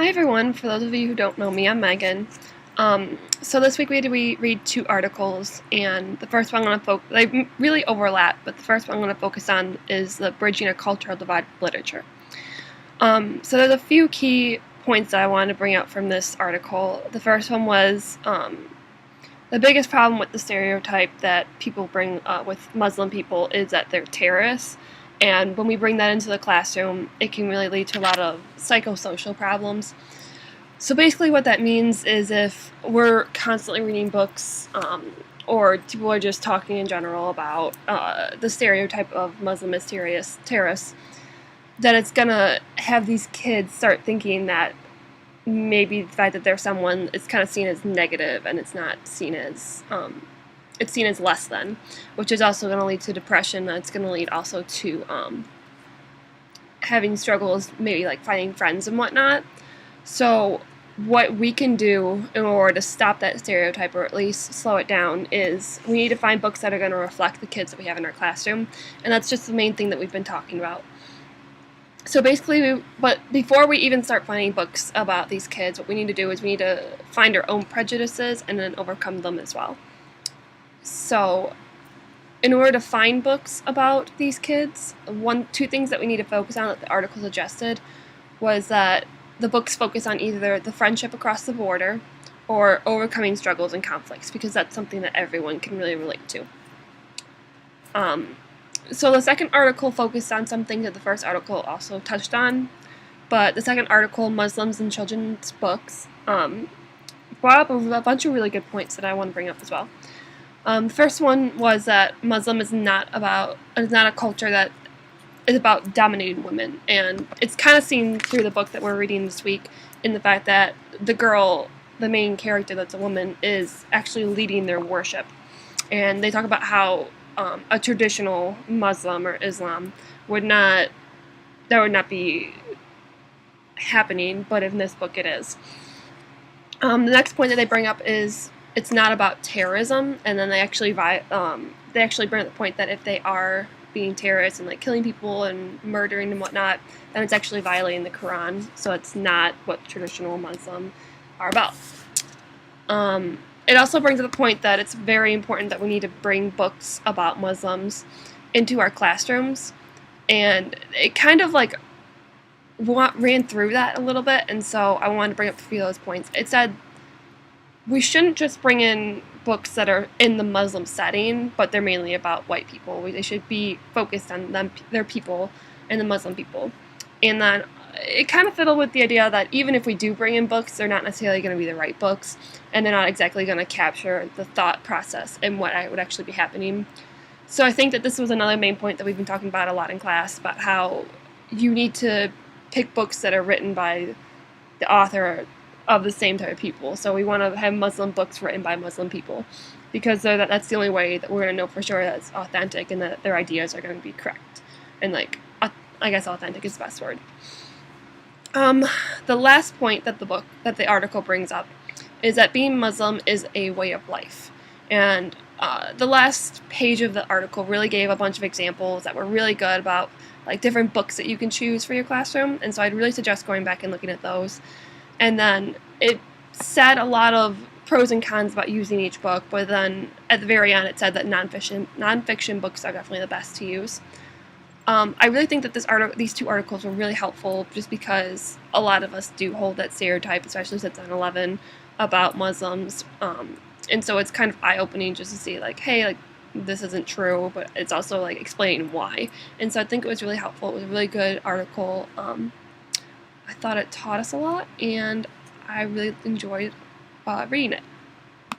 Hi everyone, for those of you who don't know me, I'm Megan. So this week we read two articles, and the first one I'm going to focus, they really overlap, but the first one I'm going to focus on is the Bridging a Cultural Divide with Literature. So there's a few key points that I wanted to bring out from this article. The first one was the biggest problem with the stereotype that people bring with Muslim people is that they're terrorists. And when we bring that into the classroom, it can really lead to a lot of psychosocial problems. So basically what that means is if we're constantly reading books or people are just talking in general about the stereotype of Muslim as terrorists, that it's going to have these kids start thinking that maybe the fact that they're someone is kind of seen as negative and it's not seen as it's seen as less than, which is also going to lead to depression. It's going to lead also to having struggles, maybe like finding friends and whatnot. So what we can do in order to stop that stereotype, or at least slow it down, is we need to find books that are going to reflect the kids that we have in our classroom, and that's just the main thing that we've been talking about. So basically, but before we even start finding books about these kids, what we need to do is we need to find our own prejudices and then overcome them as well. So in order to find books about these kids, two things that we need to focus on that the article suggested was that the books focus on either the friendship across the border or overcoming struggles and conflicts, because that's something that everyone can really relate to. So the second article focused on something that the first article also touched on, but the second article, Muslims and Children's Books, brought up a bunch of really good points that I want to bring up as well. The first one was that Muslim is not a culture that is about dominating women, and it's kind of seen through the book that we're reading this week in the fact that the girl, the main character that's a woman, is actually leading their worship. And they talk about how a traditional Muslim or Islam would not be happening, but in this book it is. The next point that they bring up is it's not about terrorism, and then they actually bring up the point that if they are being terrorists and like killing people and murdering and whatnot, then it's actually violating the Quran, so it's not what traditional Muslim are about. It also brings up the point that it's very important that we need to bring books about Muslims into our classrooms, and it kind of like ran through that a little bit, and so I wanted to bring up a few of those points. It said we shouldn't just bring in books that are in the Muslim setting, but they're mainly about white people. They should be focused on their people, and the Muslim people. And then it kind of fiddled with the idea that even if we do bring in books, they're not necessarily going to be the right books, and they're not exactly going to capture the thought process and what would actually be happening. So I think that this was another main point that we've been talking about a lot in class, about how you need to pick books that are written by the author of the same type of people. So we want to have Muslim books written by Muslim people, because that's the only way that we're going to know for sure that it's authentic and that their ideas are going to be correct. And I guess authentic is the best word. The last point that the article brings up is that being Muslim is a way of life. And the last page of the article really gave a bunch of examples that were really good about like different books that you can choose for your classroom. And so I'd really suggest going back and looking at those. And then it said a lot of pros and cons about using each book, but then at the very end it said that nonfiction books are definitely the best to use. I really think that these two articles were really helpful, just because a lot of us do hold that stereotype, especially since 9/11, about Muslims, and so it's kind of eye-opening just to see like, hey, like this isn't true, but it's also like explaining why. And so I think it was really helpful. It was a really good article. I thought it taught us a lot, and I really enjoyed reading it.